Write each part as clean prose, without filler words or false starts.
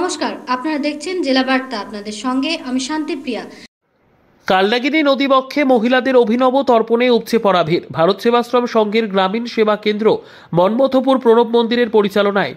নমস্কার, আপনারা দেখছেন জেলা বার্তা। আপনাদের সঙ্গে আমি শান্তিপ্রিয়া। কালনাগিনী নদীবক্ষে মহিলাদের অভিনব তর্পণে উপচে পড়া ভিড়। ভারত সেবাশ্রম সংঘের গ্রামীণ সেবা কেন্দ্র মনমথপুর প্রণব মন্দিরের পরিচালনায়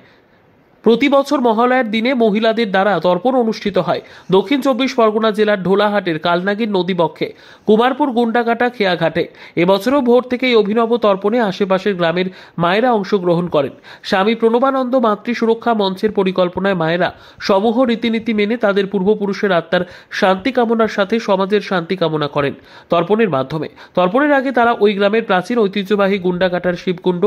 প্রতি বছর মহালয়ার দিনে মহিলাদের দ্বারা তর্পণ অনুষ্ঠিত হয়। দক্ষিণ 24 পরগনা জেলার ঢোলাহাটের কালনাগির নদীবক্ষে কুমারপুর গুন্ডাকাটা খেয়াঘাটে এবছরও ভোর থেকে এই অভিনব তর্পণে আশেপাশের গ্রামের মায়েরা অংশগ্রহণ করেন। স্বামী প্রণবানন্দ মাতৃ সুরক্ষা মঞ্চের পরিকল্পনায় মায়েরা সমূহ রীতিনীতি মেনে তাদের পূর্বপুরুষের আত্মার শান্তি কামনার সাথে সমাজের শান্তি কামনা করেন তর্পণের মাধ্যমে। তর্পণের আগে তারা ওই গ্রামের প্রাচীন ঐতিহ্যবাহী গুন্ডাকাটার শিবকুণ্ড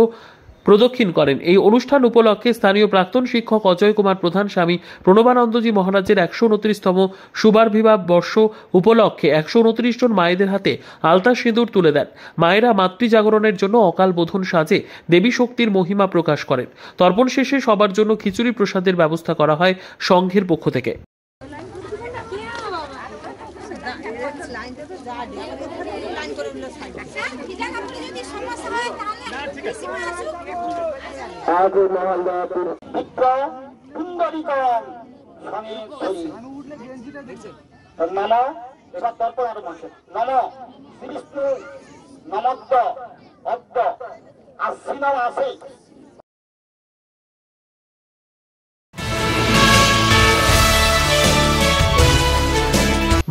প্রদক্ষিণ করেন। এই অনুষ্ঠান উপলক্ষে স্থানীয় প্রাক্তন শিক্ষক অজয় কুমার প্রধান স্বামী প্রণবানন্দজি মহারাজের 129তম সুবার্বিবাহ বর্ষ উপলক্ষে 129 জন মায়েদের হাতে আলতা সিঁদুর তুলে দেন। মায়েরা মাতৃ জাগরণের জন্য অকাল বোধন সাজে দেবী শক্তির মহিমা প্রকাশ করেন। তর্পণ শেষে সবার জন্য খিচুড়ি প্রসাদের ব্যবস্থা করা হয় সংঘের পক্ষ থেকে।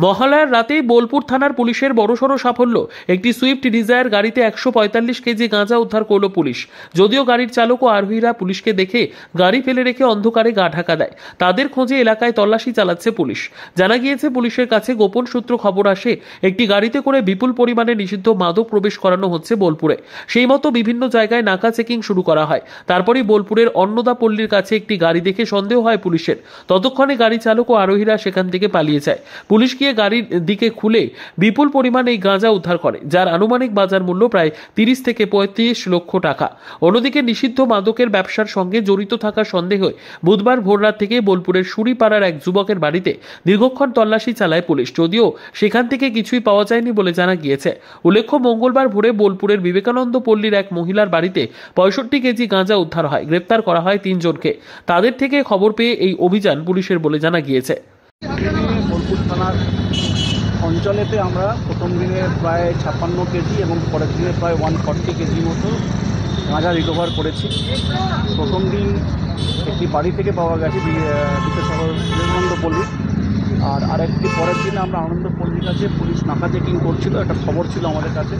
মহালয়ার রাতে বোলপুর থানার পুলিশের বড়সড় সাফল্য। একটি সুইফট ডিজায়ার গাড়িতে 145 কেজি গাঁজা উদ্ধার করল পুলিশ। যদিও গাড়ির চালক ও আরোহীরা পুলিশকে দেখে গাড়ি ফেলে রেখে অন্ধকারে গা ঢাকা দেয়। তাদের খোঁজে এলাকায় তল্লাশি চালাচ্ছে পুলিশ। জানা গিয়েছে, পুলিশের কাছে গোপন সূত্র খবর আসে একটি গাড়িতে করে বিপুল পরিমাণে নিষিদ্ধ মাদক প্রবেশ করানো হচ্ছে বোলপুরে। সেই মতো বিভিন্ন জায়গায় নাকা চেকিং শুরু করা হয়। তারপরই বোলপুরের অন্নদাপল্লীর কাছে একটি গাড়ি দেখে সন্দেহ হয় পুলিশের। ততক্ষণে গাড়ি চালক ও আরোহীরা সেখান থেকে পালিয়ে যায়। পুলিশ গিয়ে গাড়ির দিকে খুলে বিপুল পরিমাণ এই গাঁজা উদ্ধার করে, যার আনুমানিক বাজার মূল্য প্রায় 30 থেকে 35 লক্ষ টাকা। অন্যদিকে নিষিদ্ধ মাদকের ব্যবসার সঙ্গে জড়িত থাকার সন্দেহে বুধবার ভোররাত থেকে বোলপুরের সুরিপাড়ার এক যুবকের বাড়িতে দীর্ঘক্ষণ তল্লাশি চালায় পুলিশ। যদিও সেখান থেকে কিছুই পাওয়া যায়নি বলে জানা গিয়েছে। উল্লেখ্য, মঙ্গলবার ভোরে বোলপুরের বিবেকানন্দ পল্লীর এক মহিলার বাড়িতে 65 কেজি গাঁজা উদ্ধার হয়। গ্রেপ্তার করা হয় 3 জনকে। তাদের থেকে খবর পেয়ে এই অভিযান পুলিশের বলে জানা গিয়েছে। বোলপুর থানার অঞ্চলেতে আমরা প্রথম দিনে প্রায় 56 কেজি এবং পরের দিনে প্রায় 140 কেজি মতো গাঁজা রিকভার করেছি। প্রথম দিন একটি বাড়ি থেকে পাওয়া গেছে বিদ্যাসাগর বিবেকানন্দপল্লী, আর আরেকটি পরের দিনে আমরা আনন্দপল্লীর কাছে পুলিশ নাকা চেকিং করছিল, একটা খবর ছিল আমাদের কাছে।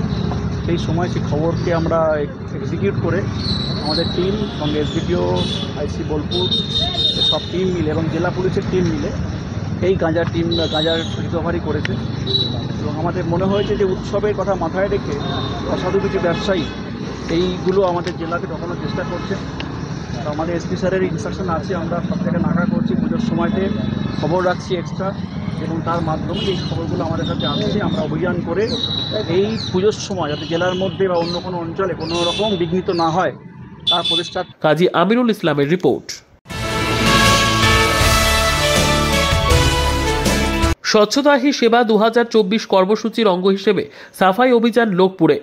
সেই সময় সেই খবরকে আমরা এক্সিকিউট করে আমাদের টিম সঙ্গে এসডিপিও, আইসি বোলপুর সব টিম মিলে এবং জেলা পুলিশের টিম মিলে এই গাঁজার রিকভারি করেছে। এবং আমাদের মনে হয়েছে যে উৎসবের কথা মাথায় রেখে অসাধু কিছু ব্যবসায়ী এইগুলো আমাদের জেলাকে ঢোকানোর চেষ্টা করছে। আমাদের এসপি স্যারের ইনস্ট্রাকশন আছে, আমরা সব থেকে নাকা করছি, পুজোর সময়তে খবর রাখছি এক্সট্রা, এবং তার মাধ্যমে এই খবরগুলো আমাদের কাছে আসছে। আমরা অভিযান করে এই পুজোর সময় যাতে জেলার মধ্যে বা অন্য কোনো অঞ্চলে কোনো রকম বিঘ্নিত না হয় তার প্রচেষ্টা। কাজী আমিরুল ইসলামের রিপোর্ট। স্বচ্ছতা হি সেবা 2024 কর্মসূচির অঙ্গ হিসেবে সাফাই অভিযান লোকপুরে।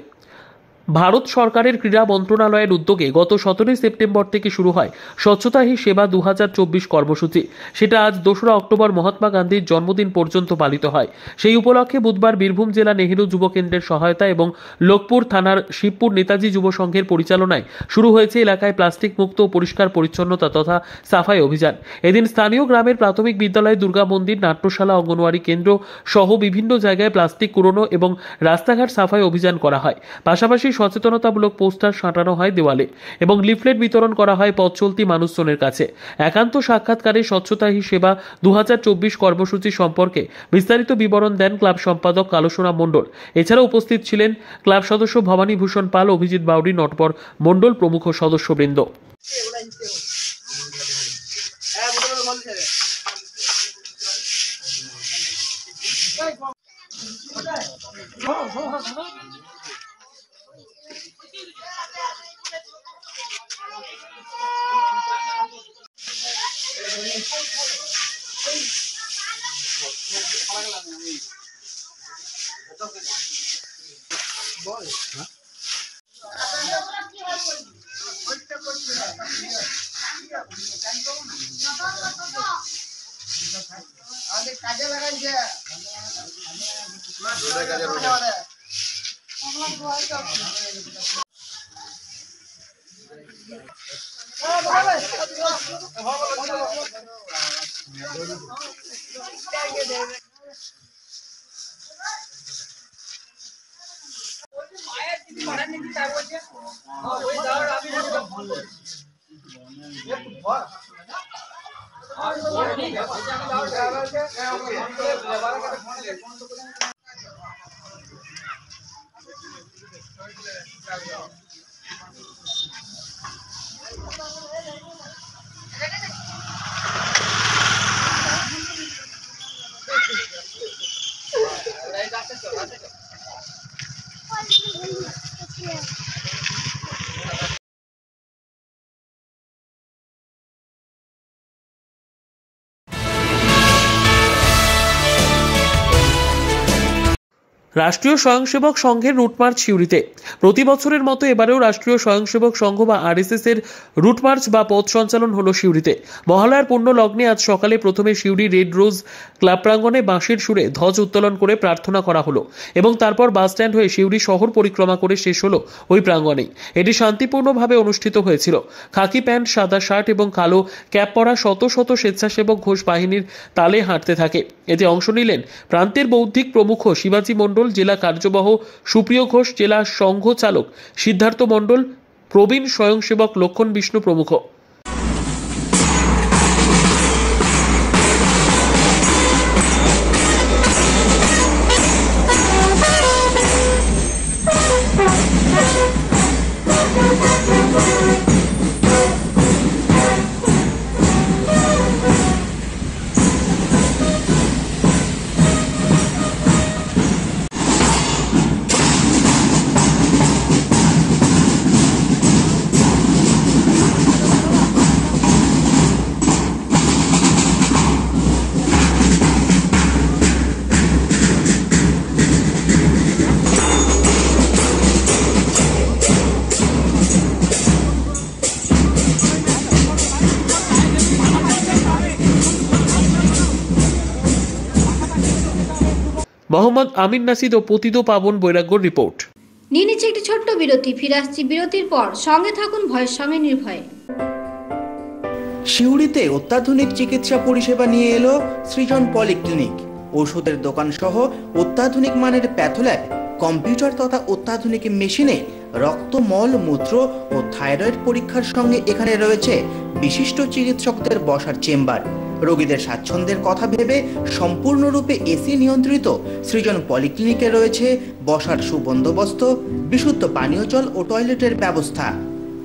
ভারত সরকারের ক্রীড়া মন্ত্রণালয়ের উদ্যোগে গত 17 সেপ্টেম্বর থেকে শুরু হয় স্বচ্ছতা হি সেবা 2024 কর্মসূচি। সেটা আজ 2রা অক্টোবর মহাত্মা গান্ধীর জন্মদিন পর্যন্ত পালিত হয়। সেই উপলক্ষে বুধবার বীরভূম জেলা নেহেরু যুব কেন্দ্রের সহায়তা এবং লোকপুর থানার শিবপুর নেতাজি যুব সংঘের পরিচালনায় শুরু হয়েছে এলাকায় প্লাস্টিক মুক্ত ও পরিষ্কার পরিচ্ছন্নতা তথা সাফাই অভিযান। এদিন স্থানীয় গ্রামের প্রাথমিক বিদ্যালয়, দুর্গা মন্দির, নাট্যশালা, অঙ্গনওয়াড়ি কেন্দ্র সহ বিভিন্ন জায়গায় প্লাস্টিক কুড়োনো এবং রাস্তাঘাট সাফাই অভিযান করা হয়। পাশাপাশি সচেতনতামূলক পোস্টার সাঁটানো হয় দেওয়ালে এবং লিফলেট বিতরণ করা হয় পথ চলতি মানুষজনের কাছে। একান্ত সাক্ষাৎকারে স্বচ্ছতা হি সেবা 2024 কর্মসূচি সম্পর্কে বিস্তারিত বিবরণ দেন ক্লাব সম্পাদক কালুসোনা মণ্ডল। এছাড়া উপস্থিত ছিলেন ক্লাব সদস্য ভবানী ভূষণ পাল, অভিজিৎ বাউরি, নটবর মণ্ডল প্রমুখ সদস্যবৃন্দ। রাষ্ট্রীয় স্বয়ংসেবক সংঘের রুটমার্চ সিউড়িতে। প্রতি বছরের মতো এবারেও রাষ্ট্রীয় স্বয়ংসেবক সংঘ বা আরএসএস এর রুটমার্চ বা পথ সঞ্চালন হলো সিউড়িতে। মহালয়ার পূর্ণ লগ্নে আজ সকালে প্রথমে সিউড়ি রেড রোজ ক্লাব প্রাঙ্গণে বাঁশির সুরে ধ্বজ উত্তোলন করে প্রার্থনা করা হলো এবং তারপর বাসস্ট্যান্ড হয়ে সিউড়ি শহর পরিক্রমা করে শেষ হলো ওই প্রাঙ্গণেই। এটি শান্তিপূর্ণভাবে অনুষ্ঠিত হয়েছিল। খাকি প্যান্ট, সাদা শার্ট এবং কালো ক্যাপ পরা শত শত স্বেচ্ছাসেবক ঘোষ বাহিনীর তালে হাঁটতে থাকে। এতে অংশ নিলেন প্রান্তের বৌদ্ধিক প্রমুখ শিবাজী মণ্ডল, জেলা কার্যবাহ সুপ্রিয় ঘোষ, জেলা সংঘ চালক সিদ্ধার্থ মণ্ডল, প্রবীণ স্বয়ংসেবক লক্ষণ বিষ্ণু প্রমুখ। মোহাম্মদ আমিন নাসিদ ও পতিত পাবন বৈরাগ্যর রিপোর্ট। নিয়ে নিচ্ছে একটি ছোট্ট বিরতি। ফিরে আসছি বিরতির পর। সঙ্গে থাকুন ভয়ের সঙ্গে নির্ভয়ে। সিউড়িতে অত্যাধুনিক চিকিৎসা পরিষেবা নিয়ে এলো সৃজন পলিক্লিনিক। ওষুধের দোকান সহ অত্যাধুনিক মানের প্যাথোল্যাব, কম্পিউটার তথা অত্যাধুনিক মেশিনে রক্ত, মল, মূত্র ও থাইরয়েড পরীক্ষার সঙ্গে এখানে রয়েছে বিশিষ্ট চিকিৎসকদের বসার চেম্বার। রোগীদের স্বাচ্ছন্দ্যের কথা ভেবে সম্পূর্ণরূপে এসি নিয়ন্ত্রিত সৃজন পলিক্লিনিকে রয়েছে বসার সুবন্দোবস্ত, বিশুদ্ধ পানীয় জল ও টয়লেটের ব্যবস্থা।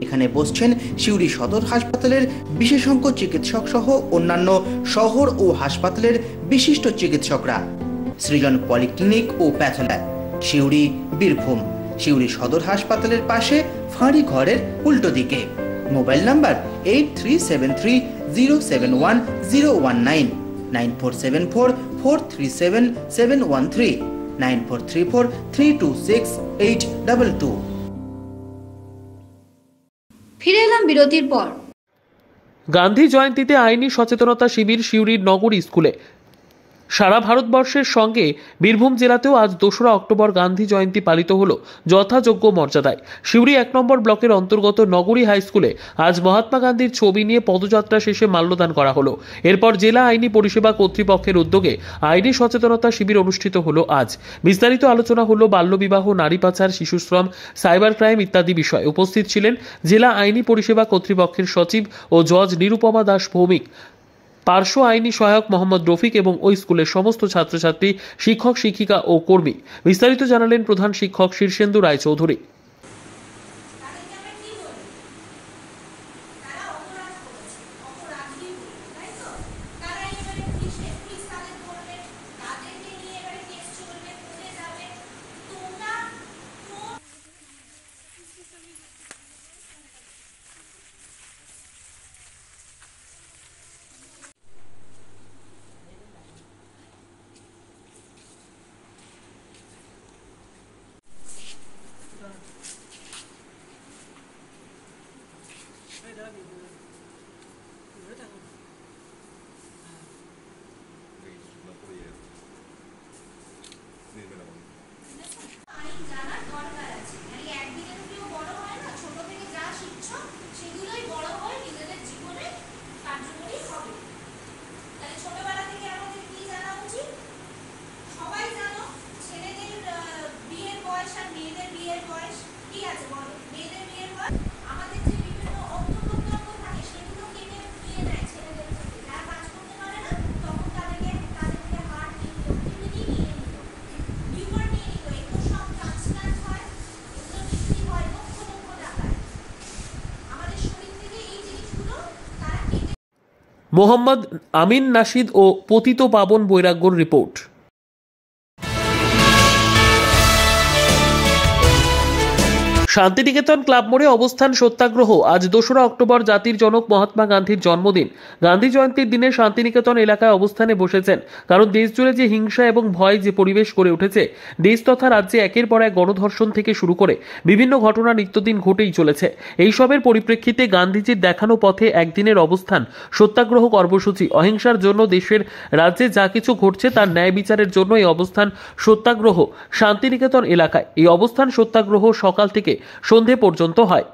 এখানে বসছেন সিউড়ি সদর হাসপাতালের বিশেষজ্ঞ চিকিৎসক সহ অন্যান্য শহর ও হাসপাতালের বিশিষ্ট চিকিৎসকরা। সৃজন পলিক্লিনিক ও প্যাথোল্যাব, সিউড়ি, বীরভূম। সিউড়ি সদর হাসপাতালের পাশে ফাঁড়ি ঘরের উল্টো দিকে। Mobile number 8373071019, 9474437713, 9434326822। ফিরে এলাম বিরতির পর। গান্ধী জয়ন্তীতে আইনি সচেতনতা শিবির সিউড়ির নগরী স্কুলে। সারা ভারতবর্ষের সঙ্গে বীরভূম জেলাতেও আজ 2রা অক্টোবর গান্ধী জয়ন্তী পালিত হল যথাযোগ্য মর্যাদায়। সিউড়ি 1 নম্বর ব্লকের অন্তর্গত নগরী হাই স্কুলে আজ মহাত্মা গান্ধীর ছবি নিয়ে পদযাত্রা শেষে মাল্যদান করা হলো। এরপর জেলা আইনি পরিষেবা কর্তৃপক্ষের উদ্যোগে আইনি সচেতনতা শিবির অনুষ্ঠিত হলো আজ। বিস্তারিত আলোচনা হলো বাল্যবিবাহ, নারী পাচার, শিশুশ্রম, সাইবার ক্রাইম ইত্যাদি বিষয়। উপস্থিত ছিলেন জেলা আইনি পরিষেবা কর্তৃপক্ষের সচিব ও জজ নিরুপমা দাস ভৌমিক, পার্শ্ব আইনি সহায়ক মোহাম্মদ রফিক এবং ওই স্কুলের সমস্ত ছাত্রছাত্রী, শিক্ষক, শিক্ষিকা ও কর্মী। বিস্তারিত জানালেন প্রধান শিক্ষক শীর্ষেন্দু রায়চৌধুরী। মোহাম্মদ আমিন নাশিদ ও পতিত পাবন বৈরাগ্যর রিপোর্ট। শান্তিনিকেতন ক্লাব মোড়ে অবস্থান সত্যাগ্রহ। আজ 2রা অক্টোবর জাতির জনক মহাত্মা গান্ধীর জন্মদিন। গান্ধী জয়ন্তীর দিনে শান্তিনিকেতন এলাকায় অবস্থানে বসেছেন। কারণ দেশ জুড়ে যে হিংসা এবং ভয় যে পরিবেশ গড়ে উঠেছে, দেশ তথা রাজ্যে একের পর এক গণধর্ষণ থেকে শুরু করে বিভিন্ন ঘটনা নিত্যদিন ঘটেই চলেছে। এইসবের পরিপ্রেক্ষিতে গান্ধীজির দেখানো পথে একদিনের অবস্থান সত্যাগ্রহ কর্মসূচি। অহিংসার জন্য দেশের রাজ্যে যা কিছু ঘটছে তার ন্যায় বিচারের জন্য এই অবস্থান সত্যাগ্রহ শান্তিনিকেতন এলাকায়। এই অবস্থান সত্যাগ্রহ সকাল থেকে সন্ধে পর্যন্ত হয়।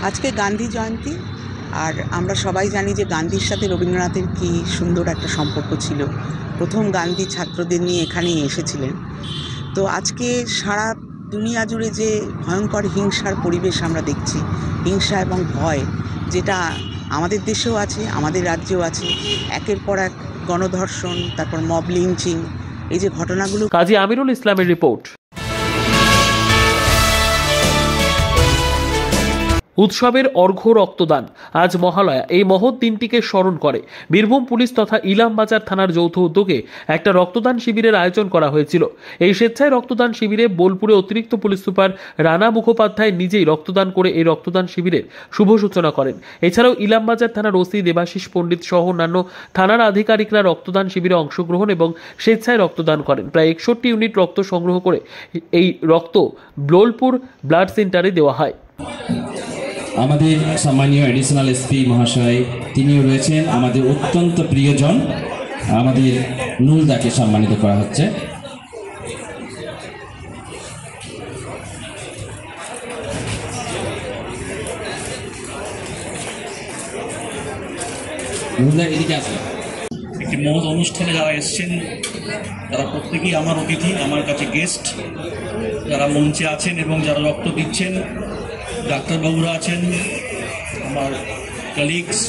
আজকে গান্ধী জয়ন্তী, আর আমরা সবাই জানি যে গান্ধীর সাথে রবীন্দ্রনাথের কী সুন্দর একটা সম্পর্ক ছিল। প্রথম গান্ধী ছাত্রদের নিয়ে এখানেই এসেছিলেন। তো আজকে সারা দুনিয়া জুড়ে যে ভয়ঙ্কর হিংসার পরিবেশ আমরা দেখছি, হিংসা এবং ভয়, যেটা আমাদের দেশেও আছে, আমাদের রাজ্যেও আছে, একের পর এক গণধর্ষণ, তারপর মব লিঞ্চিং, এই যে ঘটনাগুলো। কাজী আমিরুল ইসলামের রিপোর্ট। উৎসবের অর্ঘ্য রক্তদান। আজ মহালয়া। এই মহৎ দিনটিকে স্মরণ করে বীরভূম পুলিশ তথা ইলামবাজার থানার যৌথ উদ্যোগে একটা রক্তদান শিবিরের আয়োজন করা হয়েছিল। এই স্বেচ্ছায় রক্তদান শিবিরে বোলপুরে অতিরিক্ত পুলিশ সুপার রানা মুখোপাধ্যায় নিজেই রক্তদান করে এই রক্তদান শিবিরের শুভ সূচনা করেন। এছাড়াও ইলামবাজার থানার ওসি দেবাশিস পণ্ডিত সহ অন্যান্য থানার আধিকারিকরা রক্তদান শিবিরে অংশগ্রহণ এবং স্বেচ্ছায় রক্তদান করেন। প্রায় 61 ইউনিট রক্ত সংগ্রহ করে এই রক্ত বোলপুর ব্লাড সেন্টারে দেওয়া হয়। আমাদের সম্মানীয় এডিশনাল এসপি মহাশয় তিনিও রয়েছেন, আমাদের অত্যন্ত প্রিয়জন, আমাদের নুলদাকে সম্মানিত করা হচ্ছে। নুলদা এদিকে আসবে। একটি মহৎ অনুষ্ঠানে যারা এসছেন তারা প্রত্যেকেই আমার অতিথি, আমার কাছে গেস্ট। যারা মঞ্চে আছেন এবং যারা রক্ত দিচ্ছেন, ডাক্তারবাবুরা আছেন, আমার কলিগস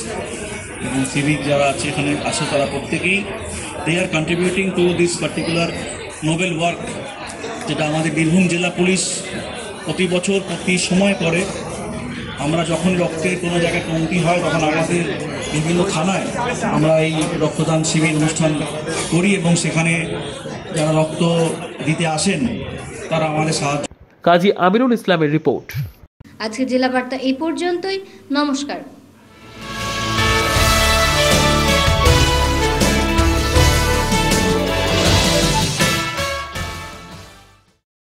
এবং সিভিক যারা আছে এখানে আসে, তারা প্রত্যেকেই they are contributing to this particular noble work, যেটা আমাদের বীরভূম জেলা পুলিশ প্রতি বছর প্রতি সময় করে। আমরা যখন রক্তের কোনো জায়গায় কমতি হয় তখন আমাদের বিভিন্ন থানায় আমরা এই রক্তদান শিবির অনুষ্ঠান করি এবং সেখানে যারা রক্ত দিতে আসেন তারা আমাদের সাহায্য। কাজী আমিরুল ইসলামের রিপোর্ট। আজকে জেলা বার্তা এই পর্যন্তই। নমস্কার।